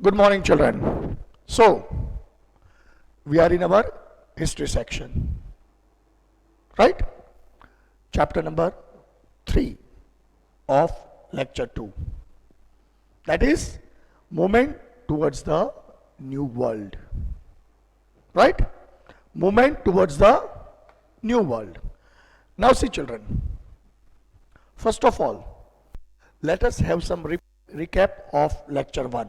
Good morning, children. So, we are in our history section, right? Chapter number 3 of lecture 2. That is movement towards the new world, right? Movement towards the new world. Now, see, children, first of all, let us have some recap of lecture 1.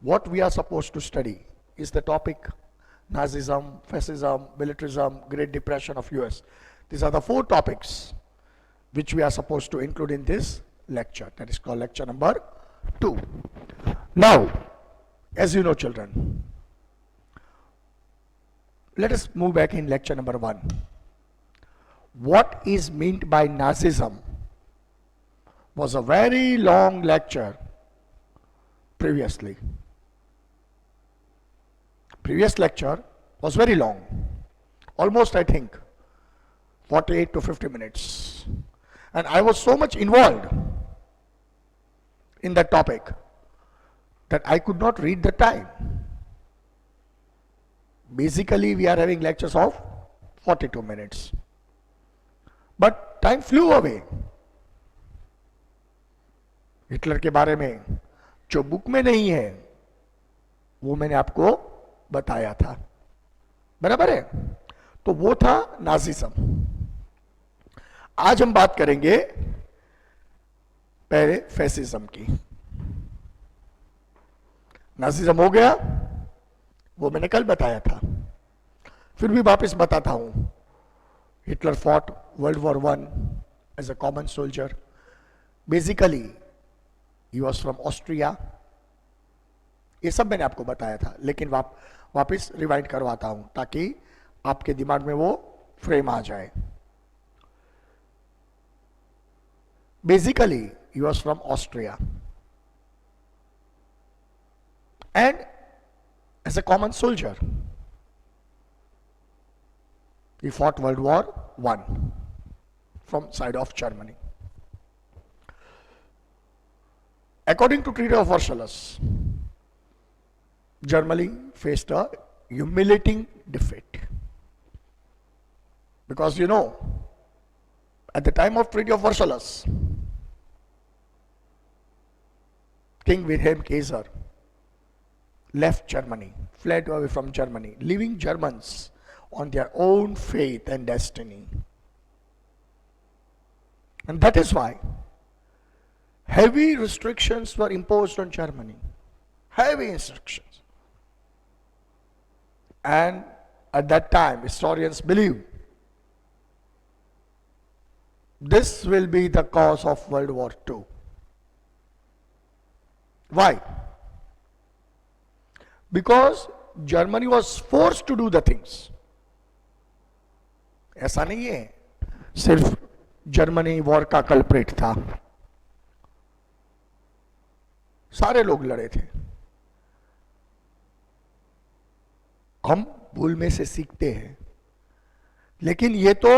What we are supposed to study is the topic Nazism, fascism, militarism, Great Depression of US. These are the 4 topics which we are supposed to include in this lecture. That is called lecture number 2. Now, as you know, children, let us move back in lecture number 1. What is meant by Nazism was a very long lecture previously. Previous lecture was very long, almost I think 48 to 50 minutes. And I was so much involved in that topic that I could not read the time. Basically, we are having lectures of 42 minutes. But time flew away. Hitler के बारे में जो book में नहीं है वो मैंने आपको बताया था, बराबर है? तो वो था नाजिज्म. आज हम बात करेंगे पहले फैसिज्म की. नाजिज्म हो गया, वो मैंने कल बताया था, फिर भी वापस बताता हूं. Hitler fought World War I as a common soldier. Basically, he was from Austria. ये सब मैंने आपको बताया था, लेकिन वापस रिवाइंड करवाता हूं ताकि आपके दिमाग में वो फ्रेम आ जाए. Basically, he was from Austria. And as a common soldier, he fought World War I from side of Germany. According to Treaty of Versailles, Germany faced a humiliating defeat. Because you know, at the time of Treaty of Versailles, King Wilhelm Kaiser left Germany, fled away from Germany, leaving Germans on their own fate and destiny. And that is why heavy restrictions were imposed on Germany. Heavy restrictions. And at that time, historians believe this will be the cause of World War II. Why? Because Germany was forced to do the things. ऐसा नहीं है सिर्फ Germany war का culprit था, सारे लोग लड़े थे. हम भूल में से सीखते हैं, लेकिन ये तो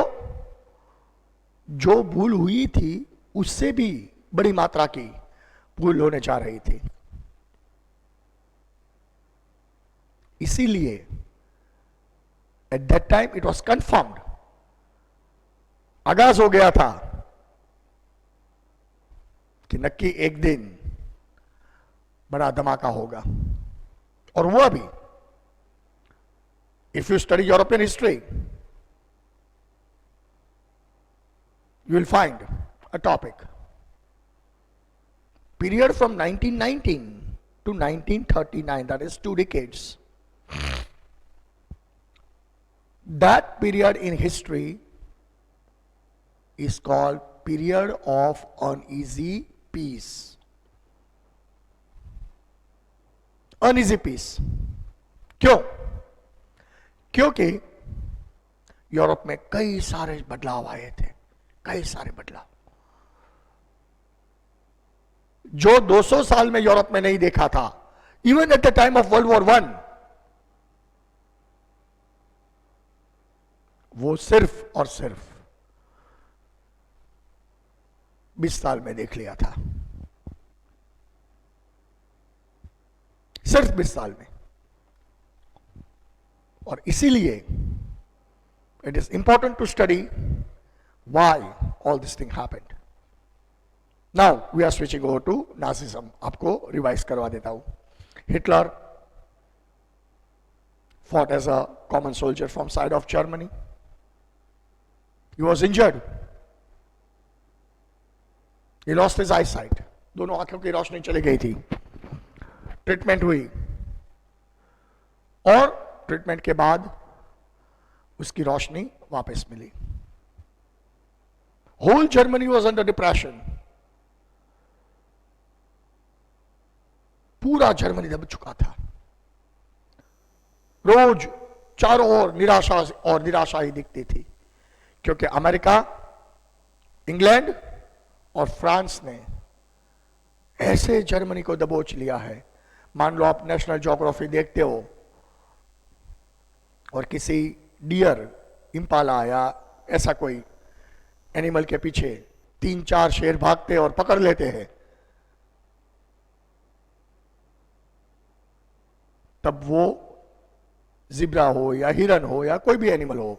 जो भूल हुई थी उससे भी बड़ी मात्रा की भूल होने जा रही थी. इसीलिए at that time it was confirmed, आगाज हो गया था कि नक्की एक दिन बड़ा धमाका होगा. और वो अभी, if you study European history, you will find a topic. Period from 1919 to 1939, that is 2 decades. That period in history is called period of uneasy peace. Uneasy peace. क्यों? क्योंकि यूरोप में कई सारे बदलाव आए थे, कई सारे बदलाव जो 200 साल में यूरोप में नहीं देखा था. Even at the time of world war I, वो सिर्फ और सिर्फ 20 साल में देख लिया था. सिर्फ 20 साल में। और इसीलिए it is important to study why all this thing happened. Now we are switching over to Nazism. आपको रिवाइज करवा देता हूं। Hitler fought as a common soldier from side of Germany. He was injured. He lost his eyesight. दोनों आंखों की रोशनी चली गई थी। ट्रीटमेंट हुई और ट्रीटमेंट के बाद उसकी रोशनी वापस मिली। Whole Germany was under depression. पूरा जर्मनी दब चुका था। रोज चारों ओर निराशा और निराशा ही दिखती थी, क्योंकि अमेरिका, इंग्लैंड और फ्रांस ने ऐसे जर्मनी को दबोच लिया है। मान लो आप नेशनल ज्योग्राफी देखते हो और किसी डियर, इंपाला या ऐसा कोई एनिमल के पीछे 3-4 शेर भागते और पकड़ लेते हैं, तब वो जिब्रा हो या हिरन हो या कोई भी एनिमल हो,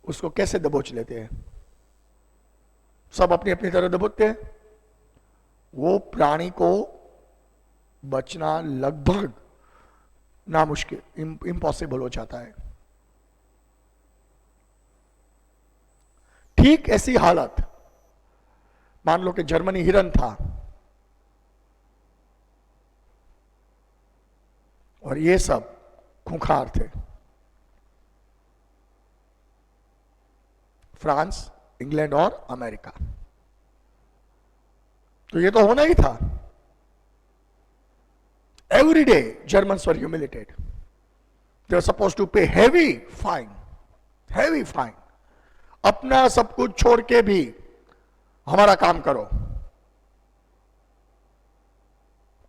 उसको कैसे दबोच लेते हैं? सब अपनी अपनी तरह दबोचते हैं। वो प्राणी को बचना लगभग नामुश्किल, इम्पॉसिबल हो जाता है। ठीक ऐसी हालत, मान लो कि जर्मनी हिरन था और ये सब खूंखार थे। फ्रांस, इंग्लैंड और अमेरिका। तो ये तो होना ही था। Every day Germans were humiliated. They were suppose to pay heavy fine, heavy fine. अपना सब कुछ छोड़ के भी हमारा काम करो,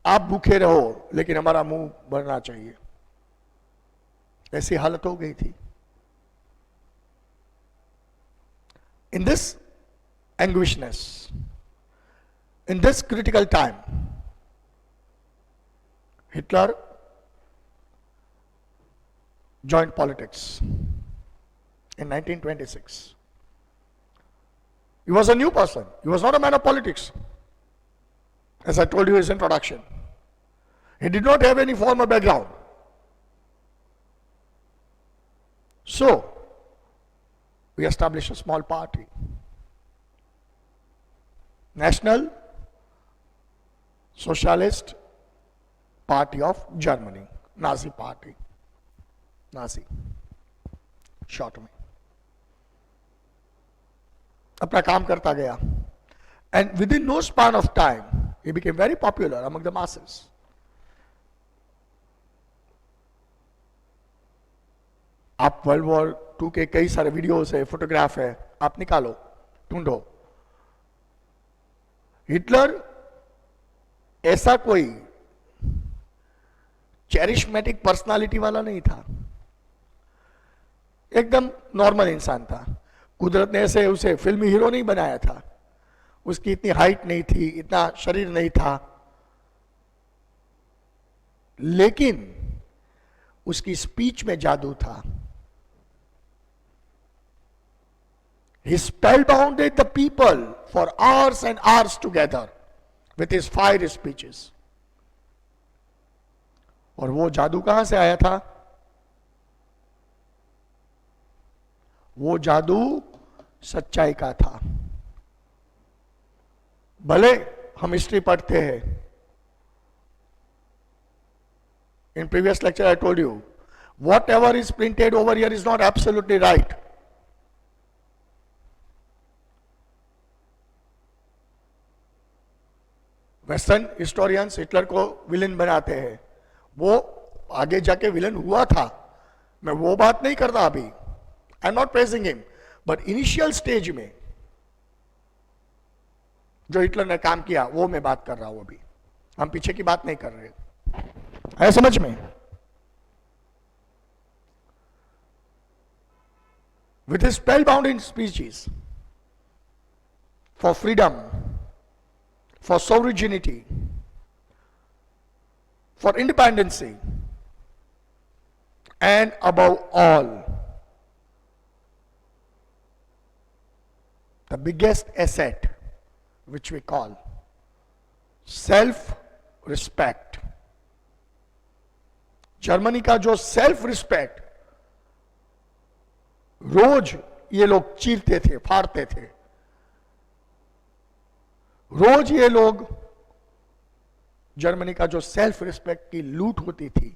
आप भूखे रहो लेकिन हमारा मुंह भरना चाहिए। ऐसी हालत हो गई थी। In this anguishness, in this critical time, Hitler joined politics in 1926. He was a new person. He was not a man of politics. As I told you in his introduction, he did not have any formal background. So, we established a small party, National Socialist Party of Germany, Nazi Party, Nazi, short में अपना काम करता गया, and within no span of time he became very popular among the masses. आप world war 2 के कई सारे videos है, फोटोग्राफ है, आप निकालो, ढूंढो। हिटलर ऐसा कोई चेरिशमेटिक पर्सनालिटी वाला नहीं था, एकदम नॉर्मल इंसान था। कुदरत ने ऐसे उसे फिल्मी हीरो नहीं बनाया था। उसकी इतनी हाइट नहीं थी, इतना शरीर नहीं था, लेकिन उसकी स्पीच में जादू था। He spellbounded the people for hours and hours together with his fiery speeches. और वो जादू कहां से आया था? वो जादू सच्चाई का था। भले हम हिस्ट्री पढ़ते हैं, in previous lecture I told you, whatever is printed over here is not absolutely right. Western historians Hitler को विलन बनाते हैं, वो आगे जाके विलन हुआ था, मैं वो बात नहीं करता अभी, I am not praising him, but initial stage में जो हिटलर ने काम किया वो मैं बात कर रहा हूं। अभी हम पीछे की बात नहीं कर रहे, है समझ में? With his spellbounding speeches for freedom, for sovereignty, for independency, and above all, the biggest asset, which we call self-respect. Germany का जो सेल्फ रिस्पेक्ट रोज ये लोग चीरते थे, फाड़ते थे, रोज ये लोग जर्मनी का जो सेल्फ रिस्पेक्ट की लूट होती थी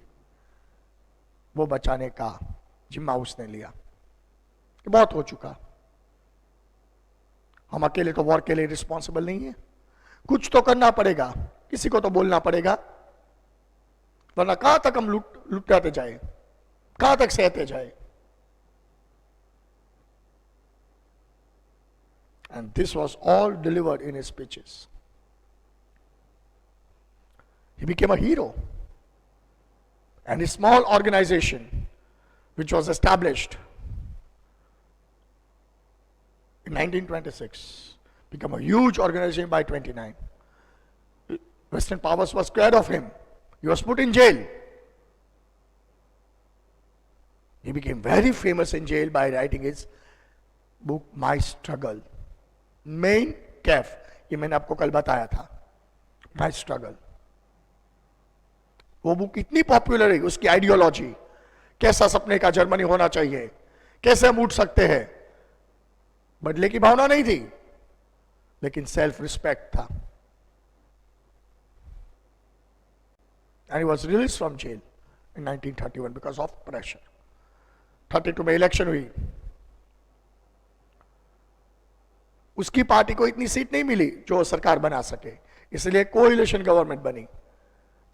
वो बचाने का जिम्मा उसने लिया कि बहुत हो चुका, हम अकेले तो वॉर के लिए रिस्पॉन्सिबल नहीं है, कुछ तो करना पड़ेगा, किसी को तो बोलना पड़ेगा, वरना कहां तक हम लुटाते जाए, कहां तक सहते जाए. And this was all delivered in his speeches. He became a hero. And a small organization which was established in 1926 became a huge organization by 29. Western powers were scared of him. He was put in jail. He became very famous in jail by writing his book My Struggle. Main Kaif, ये मैंने आपको कल बताया था, माई struggle. वो book इतनी popular है, उसकी आइडियोलॉजी, कैसा सपने का जर्मनी होना चाहिए, कैसे हम उठ सकते हैं, बदले की भावना नहीं थी, लेकिन सेल्फ रिस्पेक्ट था. And he was released from jail in 1931 because of pressure. 32 में इलेक्शन हुई, उसकी पार्टी को इतनी सीट नहीं मिली जो सरकार बना सके, इसलिए कोएलिशन गवर्नमेंट बनी.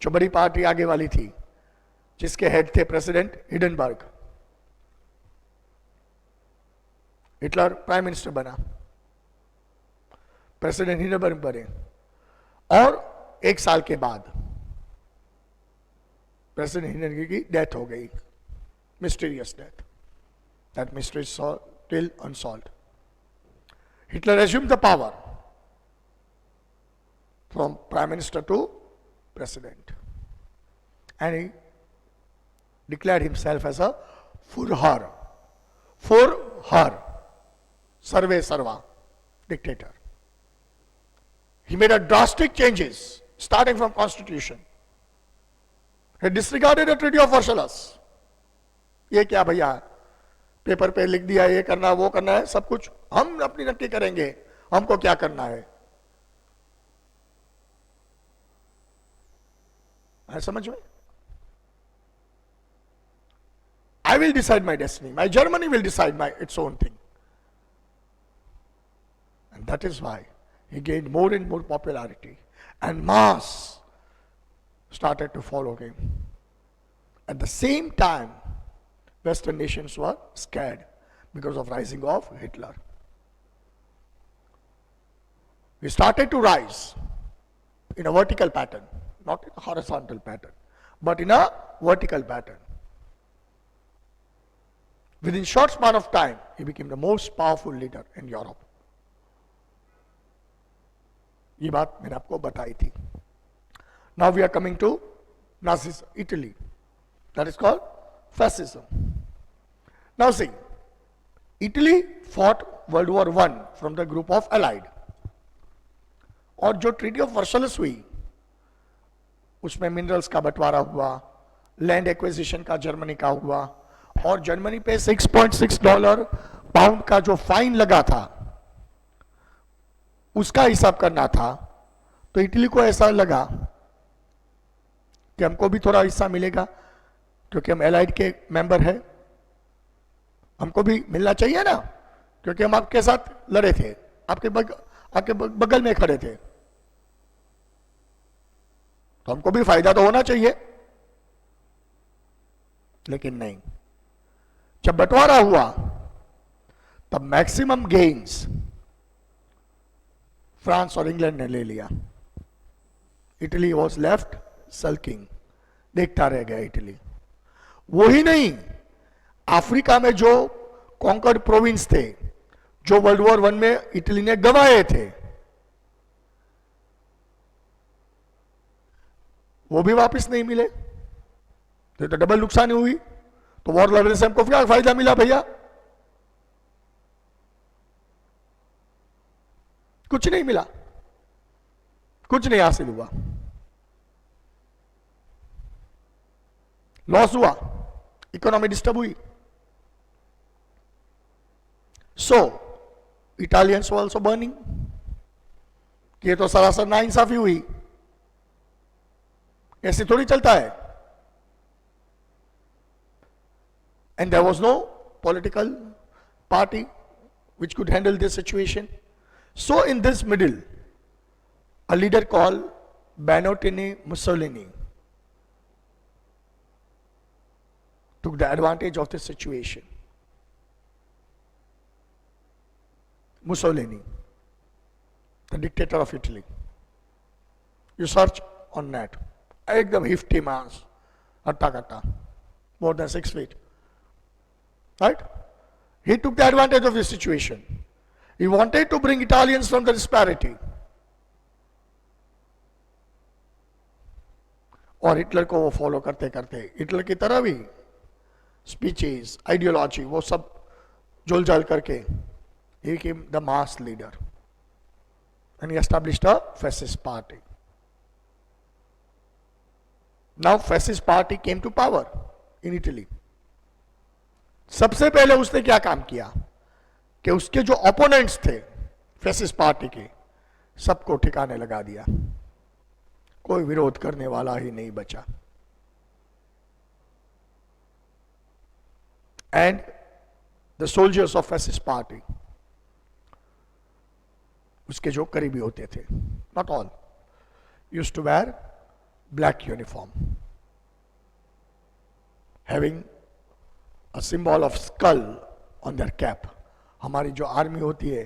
जो बड़ी पार्टी आगे वाली थी, जिसके हेड थे president Hindenburg, Hitler prime minister बना, प्रेसिडेंट हिडेनबर्ग बने, और एक साल के बाद प्रेसिडेंट हिडेनबर्ग की डेथ हो गई, mysterious death. That mystery is still unsolved. Hitler assumed the power from prime minister to president, and he declared himself as a Führer, Sarve Sarva dictator. He made a drastic changes starting from constitution. He disregarded the Treaty of Versailles. ये क्या भैया, paper पे लिख दिया, ये करना वो करना है, सब कुछ हम अपनी नक्की करेंगे, हमको क्या करना है. समझ में? I will decide my destiny. My Germany will decide its own thing. And that is why he gained more and more popularity, and mass started to follow him. At the same time, Western nations were scared because of rising of Hitler. We started to rise in a vertical pattern, not in a horizontal pattern, but in a vertical pattern. Within short span of time, he became the most powerful leader in Europe. ये बात मैंने आपको बताई थी. Now we are coming to Nazism, Italy. That is called fascism. Now see, Italy fought World War I from the group of Allied. और जो treaty of वर्सलस हुई, उसमें मिनरल्स का बंटवारा हुआ, लैंड एक्विजिशन का जर्मनी का हुआ, और जर्मनी पे $6.6 पाउंड का जो फाइन लगा था, उसका हिसाब करना था. तो इटली को ऐसा लगा कि हमको भी थोड़ा हिस्सा मिलेगा, क्योंकि हम एलाइड के मेंबर हैं, हमको भी मिलना चाहिए ना, क्योंकि हम आपके साथ लड़े थे, आपके बगल में खड़े थे, तो हमको भी फायदा तो होना चाहिए. लेकिन नहीं, जब बंटवारा हुआ तब मैक्सिमम गेन्स फ्रांस और इंग्लैंड ने ले लिया. इटली वॉज लेफ्ट सल्किंग, देखता रह गया इटली. वही नहीं, अफ्रीका में जो कॉन्कर्ड प्रोविंस थे, जो वर्ल्ड वॉर I में इटली ने गंवाए थे, वो भी वापस नहीं मिले, तो डबल नुकसानी हुई। तो वॉर लड़ने से हमको क्या फायदा मिला भैया? कुछ नहीं मिला, कुछ नहीं हासिल हुआ, लॉस हुआ, इकोनॉमी डिस्टर्ब हुई। सो इटालियंस वर ऑल्सो बर्निंग, कि ये तो सरासर नाइंसाफी हुई, ऐसे थोड़ी चलता है। And there was no political party which could handle this situation. So in this middle, a leader called Benito Mussolini took the advantage of this situation. Mussolini, the dictator of Italy. You search on net. Ekdam hefty mass, atta katta, more than 6 feet. Right? He took the advantage of this situation. He wanted to bring Italians from the disparity. और Hitler को वो follow करते करते Hitler की तरह भी speeches, ideology, वो सब जोल-जाल करके he became the mass leader and he established a fascist party. Now fascist party came to power in Italy. सबसे पहले उसने क्या काम किया कि उसके जो ओपोनेंट्स थे फैसिस्ट पार्टी के, सबको ठिकाने लगा दिया, कोई विरोध करने वाला ही नहीं बचा। And the soldiers of fascist party, उसके जो करीबी होते थे, not all, used to wear black uniform having a symbol of skull on their cap. हमारी जो आर्मी होती है,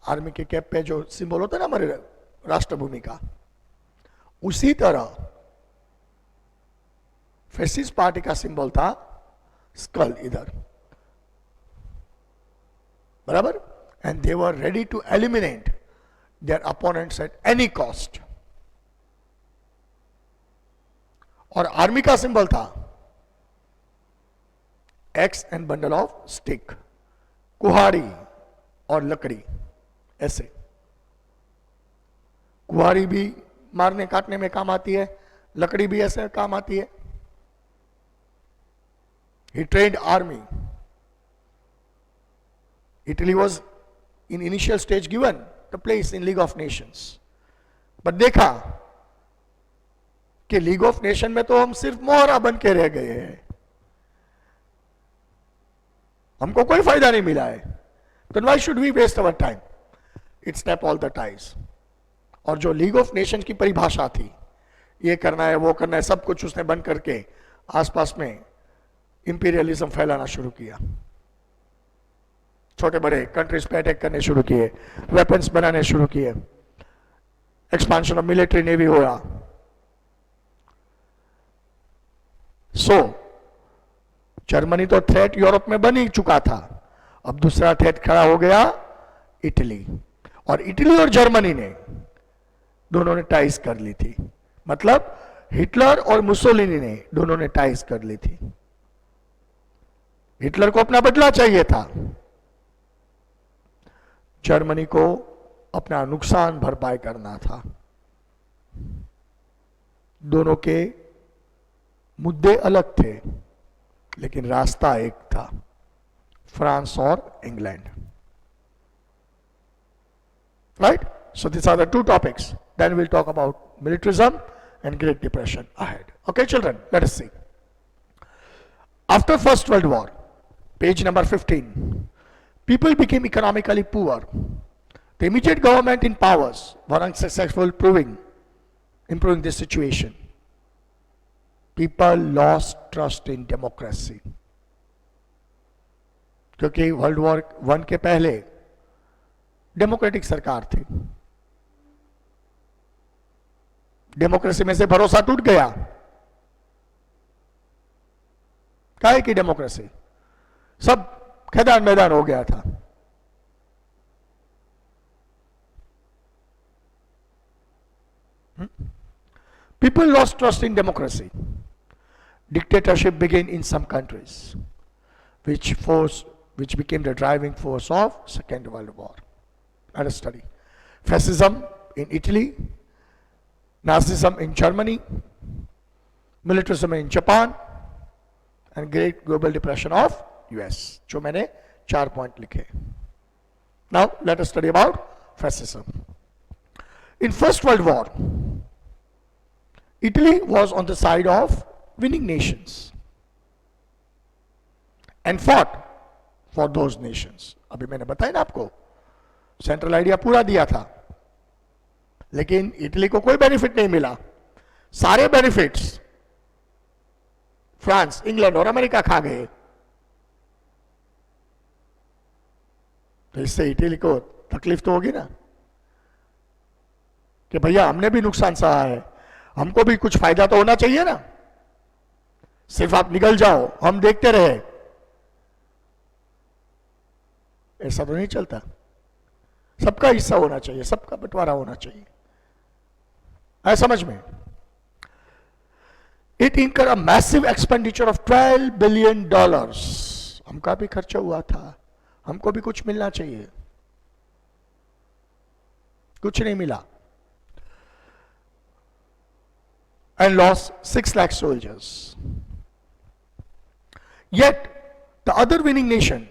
आर्मी के कैप पे जो सिंबल होता है ना हमारे राष्ट्रभूमि का, उसी तरह फैसिस्ट पार्टी का सिंबल था स्कल इधर, बराबर। And they were ready to eliminate their opponents at any cost. और आर्मी का सिंबल था axe and bundle of stick, कुहाड़ी और लकड़ी। ऐसे कुहाड़ी भी मारने काटने में काम आती है, लकड़ी भी ऐसे काम आती है। He trained army. Italy was in initial stage given the place in League of Nations, but देखा कि लीग ऑफ नेशन में तो हम सिर्फ मोहरा बन के रह गए हैं, हमको कोई फायदा नहीं मिला है। तो why should we waste our time? It snap all the ties. और जो लीग ऑफ नेशन की परिभाषा थी, ये करना है वो करना है, सब कुछ उसने बंद करके आसपास में इंपीरियलिज्म फैलाना शुरू किया। छोटे बड़े कंट्रीज पे अटैक करने शुरू किए, वेपन्स बनाने शुरू किए, एक्सपांशन ऑफ मिलिट्री नेवी हुआ। सो जर्मनी तो थ्रेट यूरोप में बन ही चुका था, अब दूसरा थ्रेट खड़ा हो गया इटली। और इटली और जर्मनी ने दोनों ने टाइज कर ली थी, मतलब हिटलर और मुसोलिनी ने दोनों ने टाइज कर ली थी। हिटलर को अपना बदला चाहिए था, जर्मनी को अपना नुकसान भरपाई करना था। दोनों के मुद्दे अलग थे, लेकिन रास्ता एक था, फ्रांस और England. Right? So this are the two topics, then we'll talk about militarism and Great Depression ahead. Okay children, let us see. After First World War, page number 15, people became economically poor. The immediate government in powers were unsuccessful improving this situation. People lost trust in democracy. क्योंकि world war 1 के पहले democratic सरकार थी, democracy में से भरोसा टूट गया। काहे की डेमोक्रेसी? सब मैदान मैदान हो गया था। People lost trust in democracy. Dictatorship began in some countries, which became the driving force of Second World War. Let us study. Fascism in Italy, Nazism in Germany, militarism in Japan, and Great Global Depression of US. जो मैंने 4 point लिखे. Now let us study about fascism. In First World War, Italy was on the side of winning nations and fought for those nations. अभी मैंने बताया ना आपको, central idea पूरा दिया था, लेकिन इटली को कोई बेनिफिट नहीं मिला. सारे बेनिफिट्स फ्रांस, इंग्लैंड और अमेरिका खा गए. तो इससे इटली को तकलीफ तो होगी ना कि भैया हमने भी नुकसान सहा है, हमको भी कुछ फायदा तो होना चाहिए ना. सिर्फ आप निकल जाओ, हम देखते रहे, ऐसा तो नहीं चलता. सबका हिस्सा होना चाहिए, सबका बंटवारा होना चाहिए. है समझ में? It incurred a massive expenditure of $12 billion. हमका भी खर्चा हुआ था, हमको भी कुछ मिलना चाहिए. कुछ नहीं मिला. And lost 6 lakh soldiers. Yet the other winning nation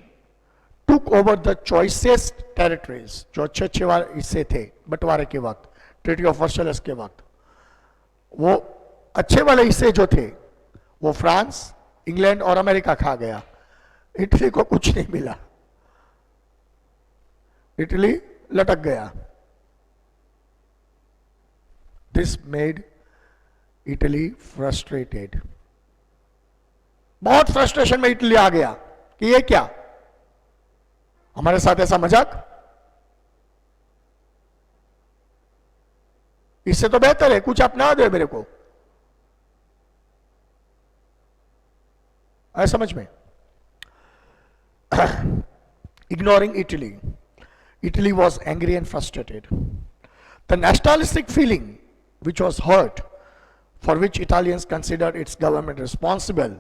took over the choicest territories. जो अच्छे अच्छे हिस्से थे बंटवारे के वक्त, ट्रीटी ऑफ वर्सल्स के वक्त, वो अच्छे वाले हिस्से जो थे वो फ्रांस, इंग्लैंड और अमेरिका खा गया. इटली को कुछ नहीं मिला. इटली लटक गया. This made Italy frustrated. बहुत फ्रस्ट्रेशन में इटली आ गया कि ये क्या, हमारे साथ ऐसा मजाक. इससे तो बेहतर है कुछ अपना दे मेरे को. आया समझ में? Ignoring Italy, Italy was angry and frustrated. The nationalistic feeling which was hurt, for which Italians considered its government responsible,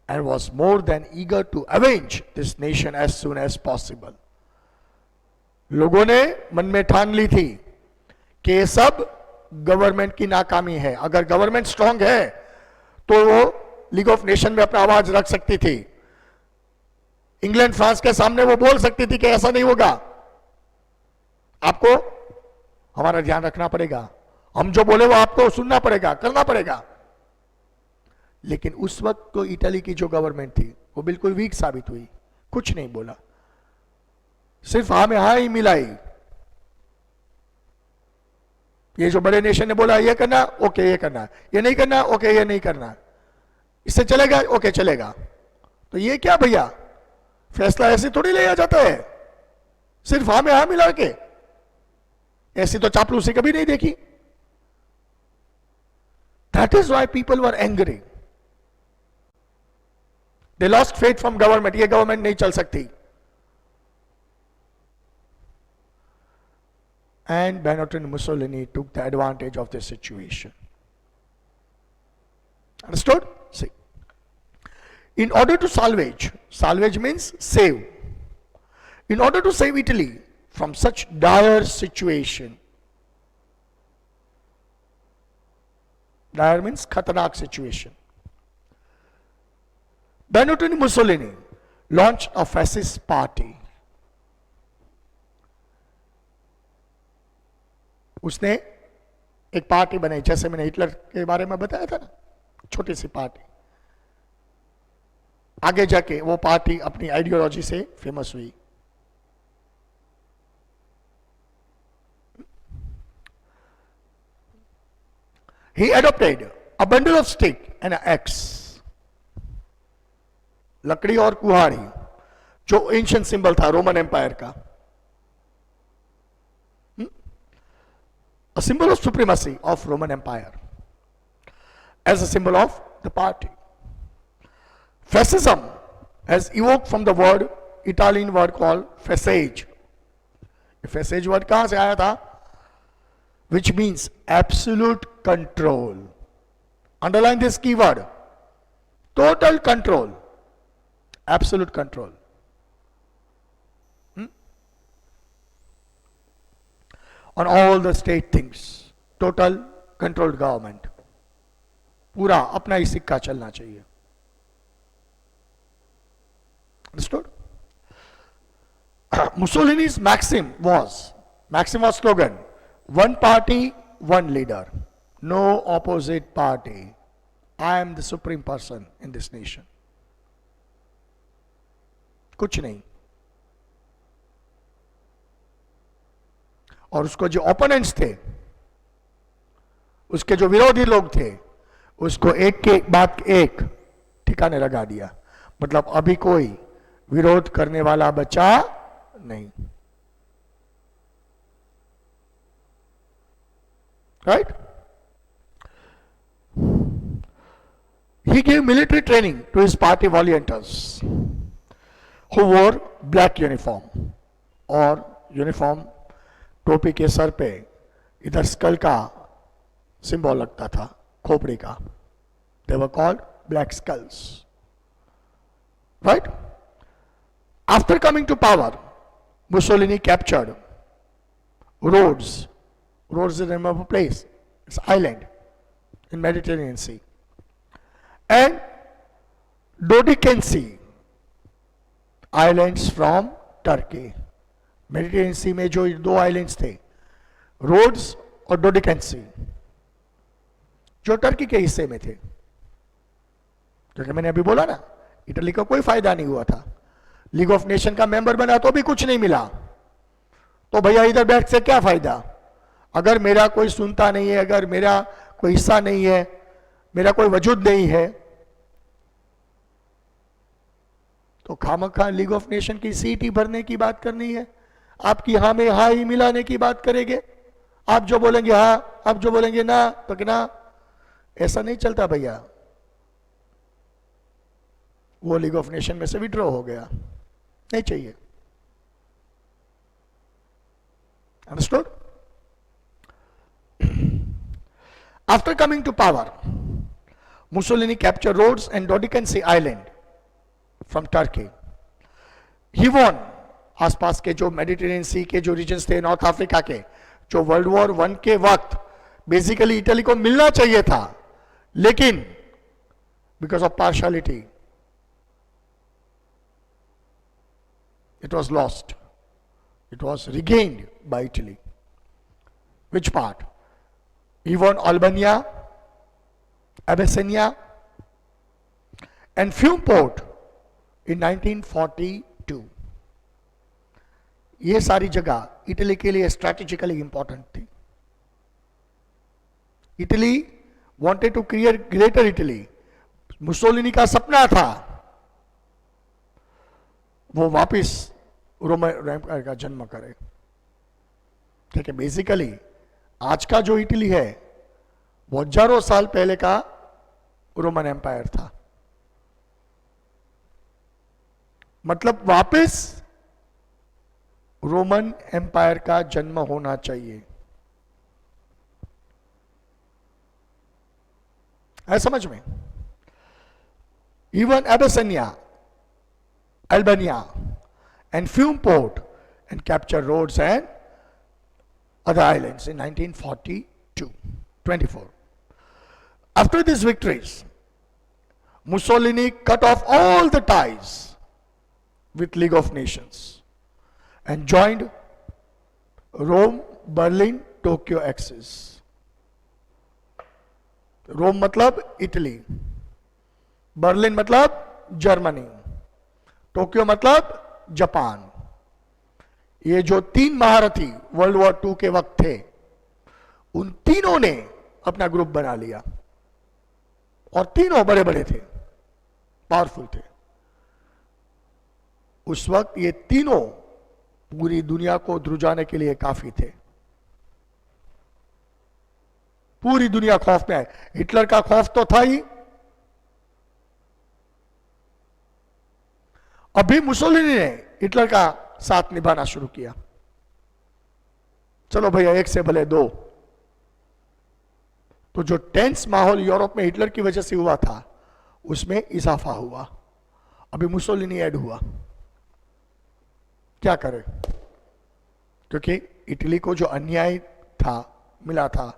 and was more than eager to avenge this nation as soon as possible. लोगों ने मन में ठान ली थी कि ये सब government की नाकामी है. अगर गवर्नमेंट स्ट्रांग है तो वो लीग ऑफ नेशन में अपना आवाज रख सकती थी. इंग्लैंड फ्रांस के सामने वो बोल सकती थी कि ऐसा नहीं होगा, आपको हमारा ध्यान रखना पड़ेगा, हम जो बोले वो आपको सुनना पड़ेगा, करना पड़ेगा. लेकिन उस वक्त तो इटली की जो गवर्नमेंट थी वो बिल्कुल वीक साबित हुई. कुछ नहीं बोला, सिर्फ हाँ में हाँ ही मिलाई. ये जो बड़े नेशन ने बोला ये करना, ओके ये करना, ये नहीं करना, ओके ये नहीं करना, इससे चलेगा, ओके चलेगा. तो ये क्या भैया, फैसला ऐसे थोड़ी लिया जाता है सिर्फ हाँ में हाँ मिला के. ऐसी तो चापलूसी कभी नहीं देखी. That is why people were angry. They lost faith from government. ये गवर्नमेंट नहीं चल सकती. And Benito Mussolini took the advantage of this situation. Understood? See. In order to salvage means save. In order to save Italy from such dire situation, dire means khatanak situation, Benito Mussolini launched a fascist party. उसने एक party बनाई, जैसे मैंने Hitler के बारे में बताया था ना, छोटी सी पार्टी. आगे जाके वो पार्टी अपनी आइडियोलॉजी से फेमस हुई. He adopted a bundle of stick and an axe. लकड़ी और कुहाड़ी, जो एंशिएंट सिंबल था रोमन एम्पायर का. A symbol of supremacy of Roman Empire as a symbol of the party. Fascism has evoked from the word, Italian word called facege. Facege word कहां से आया था? Which means absolute control. Underline this keyword. Total control. Absolute control. On all the state things. Total controlled government. पूरा अपना ही सिक्का चलना चाहिए. Understood? Mussolini's maxim was slogan, one party, one leader, no opposite party. I am the supreme person in this nation. कुछ नहीं. और उसको जो ओपोनेंट्स थे, उसके जो विरोधी लोग थे, उसको एक के बाद एक ठिकाने लगा दिया. मतलब अभी कोई विरोध करने वाला बचा नहीं. Right? He gave military training to his party volunteers who wore black uniform और यूनिफॉर्म टोपी के सर पे इधर स्कल का सिंबल लगता था, खोपड़ी का. They were called black skulls. Right? After coming to power, Mussolini captured Rhodes. Rhodes is the name of a place. It's an island in Mediterranean Sea. And Dodecan Sea, islands from Turkey. Mediterranean Sea में जो दो islands थे, Rhodes और Dodecan Sea, जो Turkey के हिस्से में थे. क्योंकि मैंने अभी बोला ना, इटली का कोई फायदा नहीं हुआ था. लीग ऑफ नेशन का मेंबर बना तो भी कुछ नहीं मिला. तो भैया इधर बैठ से क्या फायदा? अगर मेरा कोई सुनता नहीं है, अगर मेरा कोई हिस्सा नहीं है, मेरा कोई वजूद नहीं है, तो खामखा लीग ऑफ नेशन की सीट ही भरने की बात करनी है. आपकी हाँ में हाँ ही मिलाने की बात करेंगे. आप जो बोलेंगे हाँ, आप जो बोलेंगे ना, तो ना. ऐसा नहीं चलता भैया. वो लीग ऑफ नेशन में से विड्रॉ हो गया. नहीं चाहिए. Understood? After coming to power, Mussolini captured Rhodes and Dodecan Sea Island from Turkey. He won आसपास के जो मेडिटेरेनियन सी के जो रीजन्स थे, नॉर्थ अफ्रीका के, जो वर्ल्ड वॉर 1 के वक्त बेसिकली इटली को मिलना चाहिए था, लेकिन because of partiality it was lost. It was regained by Italy. Which part? He won Albania, Abyssinia, and Fiume Port in 1942. ये सारी जगह इटली के लिए स्ट्रैटेजिकली इंपॉर्टेंट थी. Italy wanted to create greater Italy. Mussolini का सपना था वो वापिस रोमन एम्पायर का जन्म करे. ठीक है. बेसिकली आज का जो इटली है वो हजारों साल पहले का रोमन एम्पायर था. मतलब वापिस रोमन एम्पायर का जन्म होना चाहिए. है समझ में? Even Abyssinia, Albania, and Fiume Port, and captured Rhodes and other islands in 1942-24. After these victories, Mussolini cut off all the ties with League of Nations and joined Rome, Berlin, Tokyo axis. Rome मतलब Italy, Berlin मतलब Germany, Tokyo मतलब Japan. ये जो तीन महारथी world war 2 के वक्त थे, उन तीनों ने अपना ग्रुप बना लिया और तीनों बड़े बड़े थे, पावरफुल थे. उस वक्त ये तीनों पूरी दुनिया को ध्रुजाने के लिए काफी थे. पूरी दुनिया खौफ में है. हिटलर का खौफ तो था ही. अभी मुसोलिनी ने हिटलर का साथ निभाना शुरू किया. चलो भैया एक से भले दो. तो जो टेंस माहौल यूरोप में हिटलर की वजह से हुआ था, उसमें इजाफा हुआ। अभी मुसोलिनी ऐड हुआ, क्या करें? क्योंकि इटली को जो अन्याय था, मिला था,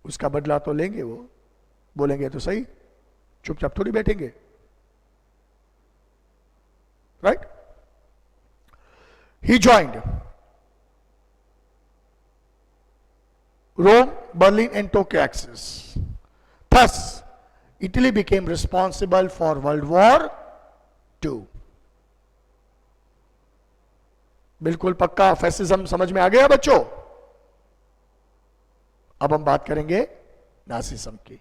उसका बदला तो लेंगे। वो बोलेंगे तो सही, चुपचाप थोड़ी बैठेंगे, right? He joined Rome, Berlin, and Tokyo Axis. Thus, Italy became responsible for World War II. बिल्कुल पक्का फैसिज्म समझ में आ गया बच्चों? अब हम बात करेंगे नाजिज्म की।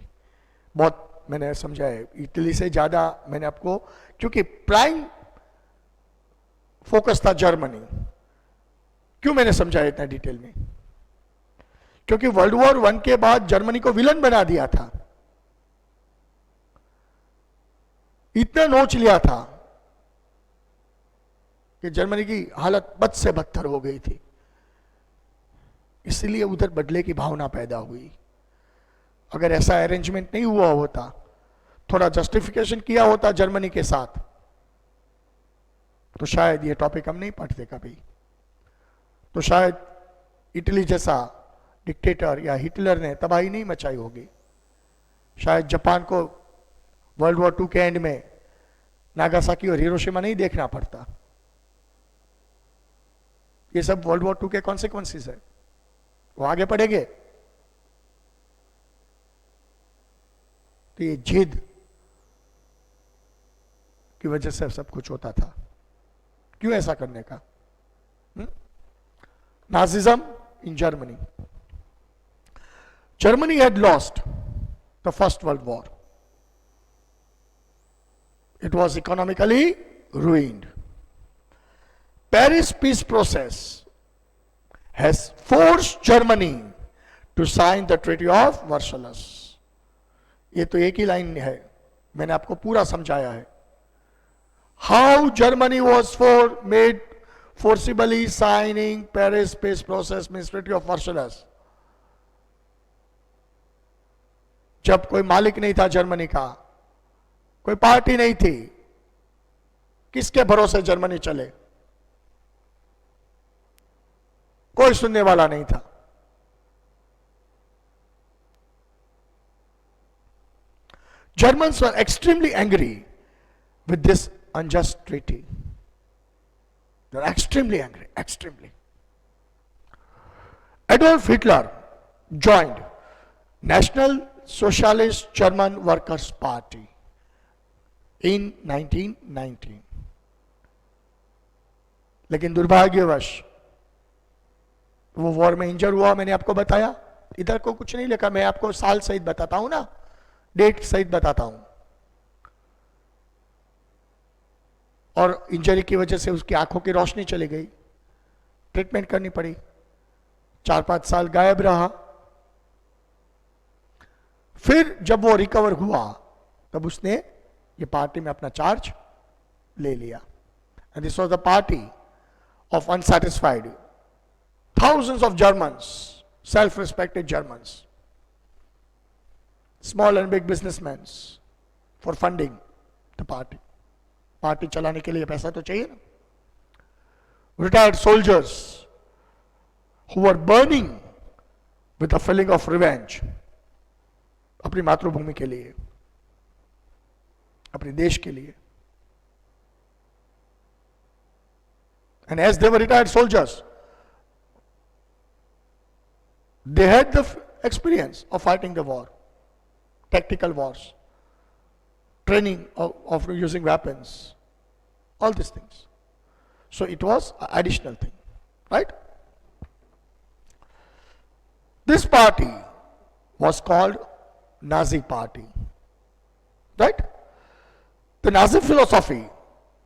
बहुत मैंने समझा है, इटली से ज्यादा मैंने आपको, क्योंकि प्राइम फोकस था जर्मनी। क्यों मैंने समझाया इतना डिटेल में? क्योंकि वर्ल्ड वॉर 1 के बाद जर्मनी को विलन बना दिया था, इतना नोच लिया था कि जर्मनी की हालत बद से बदतर हो गई थी। इसलिए उधर बदले की भावना पैदा हुई। अगर ऐसा अरेंजमेंट नहीं हुआ होता, थोड़ा जस्टिफिकेशन किया होता जर्मनी के साथ, तो शायद ये टॉपिक हम नहीं पढ़ते कभी। तो शायद इटली जैसा डिक्टेटर या हिटलर ने तबाही नहीं मचाई होगी। शायद जापान को वर्ल्ड वॉर 2 के एंड में नागासाकी और हिरोशिमा नहीं देखना पड़ता। ये सब वर्ल्ड वॉर 2 के कॉन्सिक्वेंसेस है, वो आगे पढ़ेंगे। तो ये जिद की वजह से सब कुछ होता था। क्यों ऐसा करने का? Nazism in Germany. Germany had lost the First World War. It was economically ruined. Paris peace process has forced Germany to sign the Treaty of Versailles. ये तो एक ही लाइन है, मैंने आपको पूरा समझाया है। How Germany was made forcibly signing Paris peace process means Treaty of Versailles. जब कोई मालिक नहीं था जर्मनी का, कोई पार्टी नहीं थी, किसके भरोसे जर्मनी चले? कोई सुनने वाला नहीं था। Germans were extremely angry with this unjust treaty. They were extremely angry, extremely. Adolf Hitler joined National Socialist German Workers' Party in 1919. लेकिन दुर्भाग्यवश वो वॉर में इंजर हुआ। मैंने आपको बताया, इधर को कुछ नहीं लिखा, मैं आपको साल सहित बताता हूं ना, डेट सहित बताता हूं। और इंजरी की वजह से उसकी आंखों की रोशनी चली गई, ट्रीटमेंट करनी पड़ी, 4-5 साल गायब रहा। फिर जब वो रिकवर हुआ तब उसने ये पार्टी में अपना चार्ज ले लिया। And this was the party of unsatisfied thousands of Germans, self-respected Germans, small and big businessmen, for funding the party. Party चलाने के लिए पैसा तो चाहिए ना। Retired soldiers who were burning with a feeling of revenge, अपनी मातृभूमि के लिए, अपने देश के लिए। And as they were retired soldiers, they had the experience of fighting the war, tactical wars, training of using weapons, all these things. So it was an additional thing, right? This party was called Nazi Party, right? The Nazi philosophy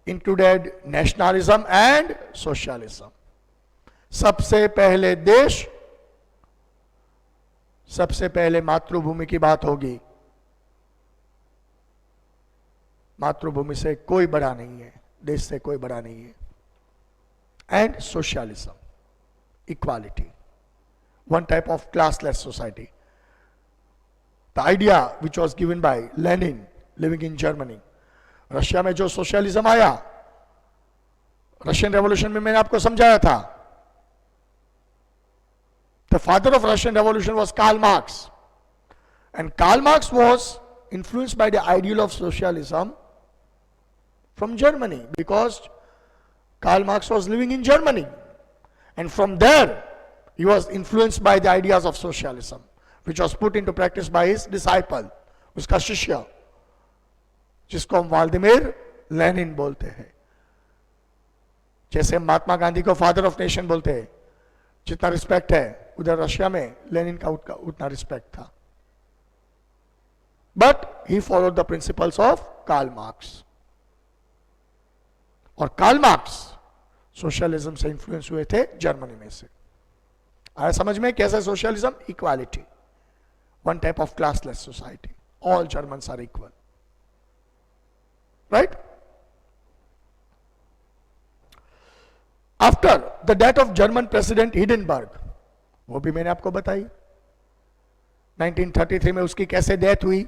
included nationalism and socialism. सबसे पहले देश, सबसे पहले मातृभूमि की बात होगी। मातृभूमि से कोई बड़ा नहीं है, देश से कोई बड़ा नहीं है। And socialism, equality, one type of classless society. The idea which was given by Lenin living in Germany. Russia में जो सोशलिज्म आया, रशियन रेवोल्यूशन में मैंने आपको समझाया था. The father of Russian revolution was Karl Marx, and Karl Marx was influenced by the ideal of socialism from Germany, because Karl Marx was living in Germany, and from there he was influenced by the ideas of socialism, which was put into practice by his disciple, उसका शिष्य, जिसको हम Vladimir Lenin बोलते हैं. जैसे महात्मा गांधी को father of nation बोलते हैं, जितना रिस्पेक्ट है उधर रशिया में लेनिन का उतना रिस्पेक्ट था. But he followed the principles of Karl Marx. और कार्ल मार्क्स सोशलिज्म से इंफ्लुएंस हुए थे जर्मनी में से. आया समझ में कैसे socialism? Equality, one type of classless society, all Germans are equal, right? After the death of German president Hindenburg, वो भी मैंने आपको बताई, 1933 में उसकी कैसे डेथ हुई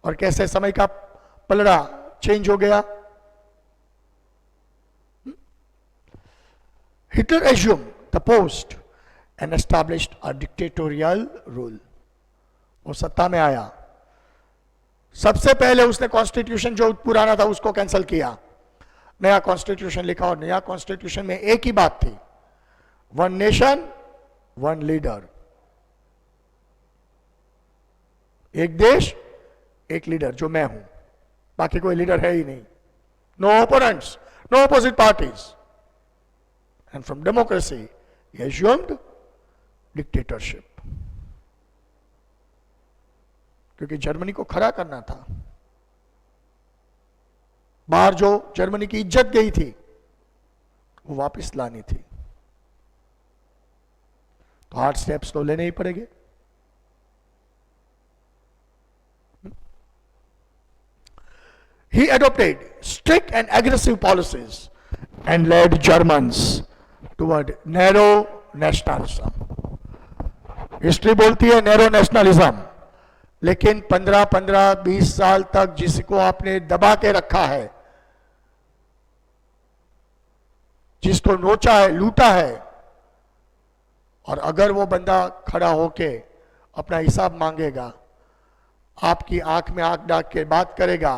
और कैसे समय का पलड़ा चेंज हो गया. Hitler assumed the post and established a dictatorial rule. वो सत्ता में आया, सबसे पहले उसने कॉन्स्टिट्यूशन जो पुराना था उसको कैंसिल किया, नया कॉन्स्टिट्यूशन लिखा, और नया कॉन्स्टिट्यूशन में एक ही बात थी, वन नेशन वन लीडर, एक देश एक लीडर, जो मैं हूं, बाकी कोई लीडर है ही नहीं. No opponents, no opposite parties. And from democracy, he assumed dictatorship. क्योंकि जर्मनी को खड़ा करना था. बाहर जो जर्मनी की इज्जत गई थी वो वापस लानी थी. तो हार्ड स्टेप्स तो लेने ही पड़ेंगे. He adopted strict and aggressive policies and led Germans toward narrow nationalism. History बोलती है नैरो नेशनलिज्म, लेकिन 15-20 साल तक जिसको आपने दबा के रखा है, जिसको नोचा है, लूटा है, और अगर वो बंदा खड़ा होके अपना हिसाब मांगेगा, आपकी आंख में आंख डाल के बात करेगा,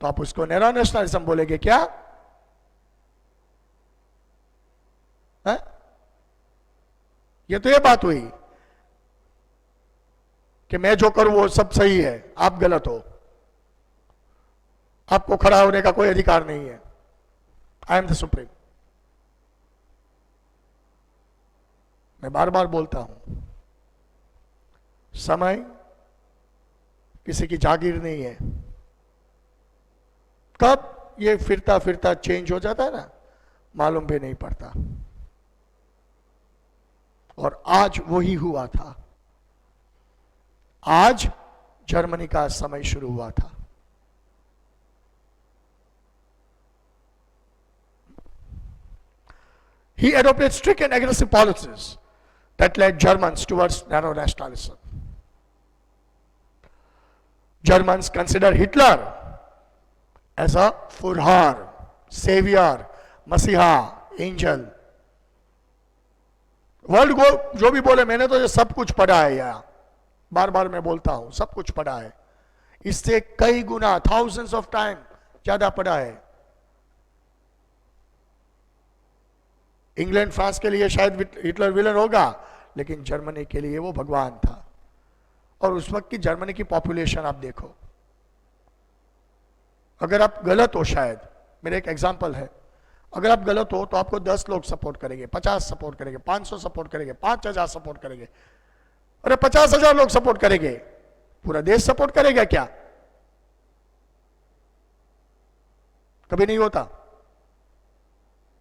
तो आप उसको नैरो नेशनलिज्म बोलेंगे क्या? है? ये तो ये बात हुई कि मैं जो करूं वो सब सही है, आप गलत हो, आपको खड़ा होने का कोई अधिकार नहीं है. I am the supreme. मैं बार बार बोलता हूं, समय किसी की जागीर नहीं है. कब ये फिरता फिरता चेंज हो जाता है ना, मालूम भी नहीं पड़ता. और आज वही हुआ था. आज जर्मनी का समय शुरू हुआ था. He adopted strict and aggressive policies that led Germans towards narrow nationalism. Germans considered Hitler as a Führer, savior, मसीहा, एंजल. वर्ल्ड को जो भी बोले, मैंने तो ये सब कुछ पढ़ा है, यार बार बार मैं बोलता हूं, सब कुछ पढ़ा है, इससे कई गुना, थाउजेंड्स ऑफ टाइम ज्यादा पढ़ा है. इंग्लैंड फ्रांस के लिए शायद हिटलर विलन होगा, लेकिन जर्मनी के लिए वो भगवान था. और उस वक्त की जर्मनी की पॉपुलेशन आप देखो, अगर आप गलत हो, शायद मेरा एक एग्जांपल है, अगर आप गलत हो तो आपको 10 लोग सपोर्ट करेंगे, 50 सपोर्ट करेंगे, 500 सपोर्ट करेंगे, 5000 सपोर्ट करेंगे. अरे 50,000 लोग सपोर्ट करेंगे, पूरा देश सपोर्ट करेगा क्या? कभी नहीं होता.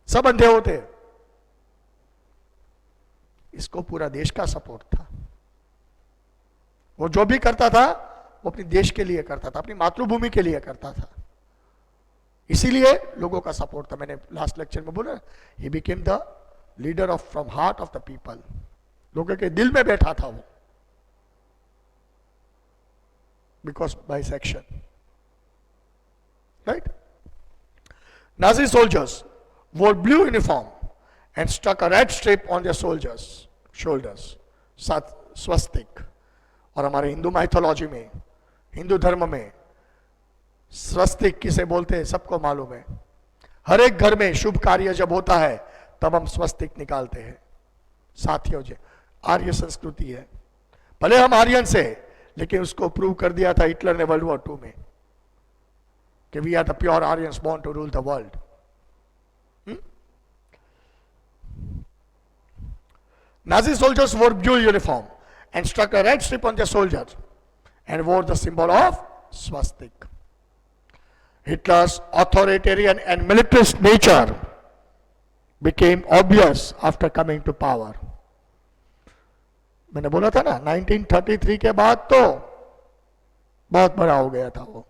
सब अंधे होते. इसको पूरा देश का सपोर्ट था. वो जो भी करता था वो अपने देश के लिए करता था, अपनी मातृभूमि के लिए करता था, इसीलिए लोगों का सपोर्ट था. मैंने लास्ट लेक्चर में बोला, he became the leader of from heart of the people. लोगों के दिल में बैठा था वो. because bisection. Right? Nazi soldiers wore blue uniform and stuck a red strip on their soldiers' shoulders, साथ स्वस्तिक. और हमारे हिंदू माइथोलॉजी में, हिंदू धर्म में स्वस्तिक किसे बोलते हैं सबको मालूम है. हर एक घर में शुभ कार्य जब होता है तब हम स्वस्तिक निकालते हैं. साथियों जी, आर्य संस्कृति है. भले हम आर्यन से, लेकिन उसको प्रूव कर दिया था हिटलर ने वर्ल्ड वॉर 2 में कि we are the pure Aryans born to rule the world. Nazi soldiers wore blue uniform and stuck a red strip on their shoulders and wore the symbol of swastik. Hitler's authoritarian and militarist nature became obvious after coming to power. मैंने बोला था ना 1933 के बाद तो बहुत बड़ा हो गया था वो.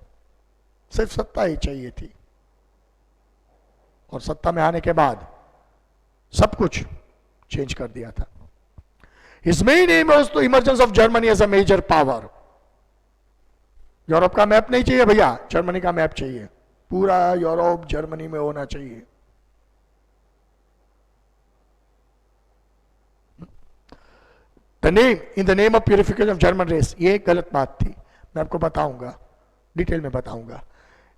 सिर्फ सत्ता ही चाहिए थी और सत्ता में आने के बाद सब कुछ चेंज कर दिया था. His main aim was the emergence of Germany as a major power. Europe का मैप नहीं चाहिए भैया, जर्मनी का मैप चाहिए. पूरा यूरोप जर्मनी में होना चाहिए. The name, in the name of purification of German race, ये गलत बात थी, मैं आपको बताऊंगा, डिटेल में बताऊंगा.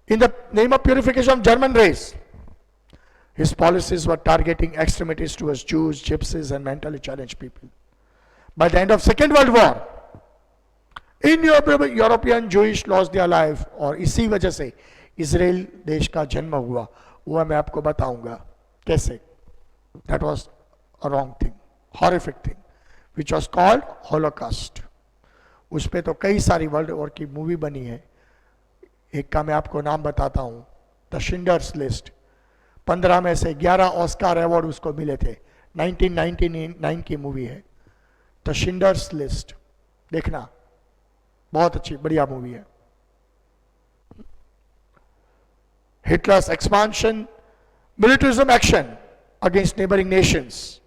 In the name of purification of German race, his policies were targeting extremities towards Jews, Gypsies, and mentally challenged people. By the end of Second World War, in European Jewish lost their life, और इसी वजह से Israel देश का जन्म हुआ. वो मैं आपको बताऊंगा कैसे. That was a wrong thing, horrific thing, which was called Holocaust. उस पे तो कई सारी वर्ल्ड वॉर की मूवी बनी है. एक का मैं आपको नाम बताता हूं, द शिंडर्स लिस्ट. 15 में से 11 ऑस्कार अवार्ड उसको मिले थे. 1999 की मूवी है द शिंडर्स लिस्ट, देखना, बहुत अच्छी बढ़िया मूवी है. Hitler's expansion, militarism action against neighboring nations,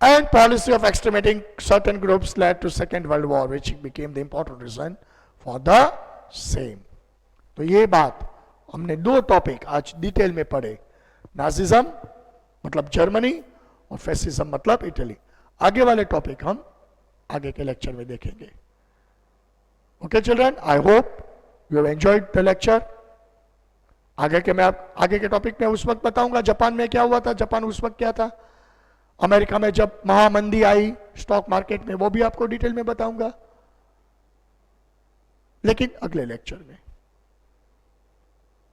and policy of exterminating certain groups led to Second World War, which became the important reason for the same. तो ये बात हमने 2 टॉपिक आज डिटेल में पढ़े. नाजिज्म मतलब जर्मनी और फैसिज्म मतलब इटली. आगे वाले टॉपिक हम आगे के लेक्चर में देखेंगे. Okay children, I hope you have enjoyed the lecture. आगे के टॉपिक में उस वक्त बताऊंगा जापान में क्या हुआ था. जापान उस वक्त क्या था, अमेरिका में जब महामंदी आई स्टॉक मार्केट में, वो भी आपको डिटेल में बताऊंगा, लेकिन अगले लेक्चर में.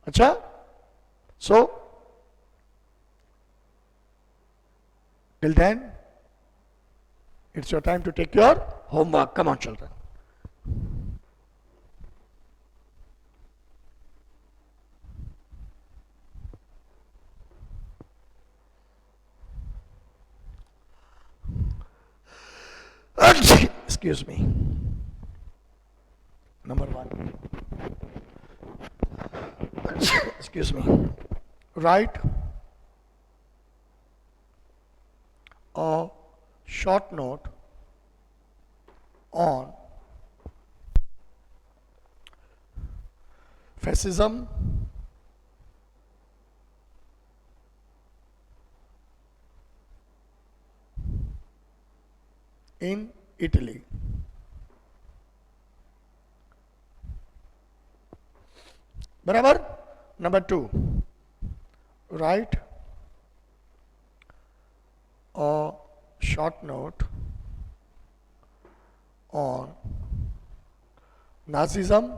अच्छा, so till then it's your time to take your homework. Come on children. Excuse me. Number 1. Excuse me. Write a short note on fascism, in Italy. बराबर. Number 2, write a short note on Nazism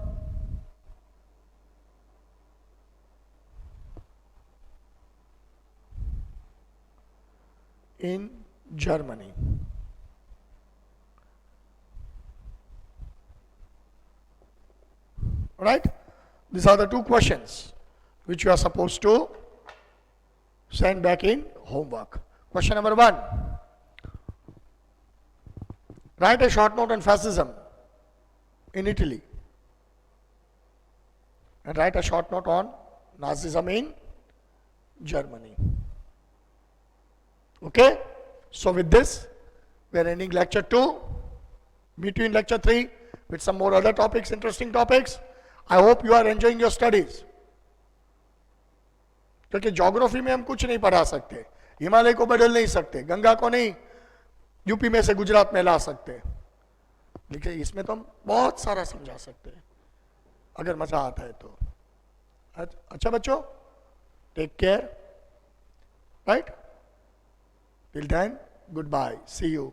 in Germany. Right? These are the 2 questions which you are supposed to send back in homework. Question number 1. Write a short note on fascism in Italy. And write a short note on Nazism in Germany. Okay? So with this, we are ending lecture 2. Meet you in lecture 3. with some more other topics, interesting topics. I hope you are enjoying your studies. क्योंकि geography में हम कुछ नहीं पढ़ा सकते, हिमालय को बदल नहीं सकते, गंगा को नहीं यूपी में से गुजरात में ला सकते, लेकिन इसमें तो हम बहुत सारा समझा सकते हैं अगर मजा आता है तो. अच्छा बच्चों, take care, right? Till then, good bye, see you.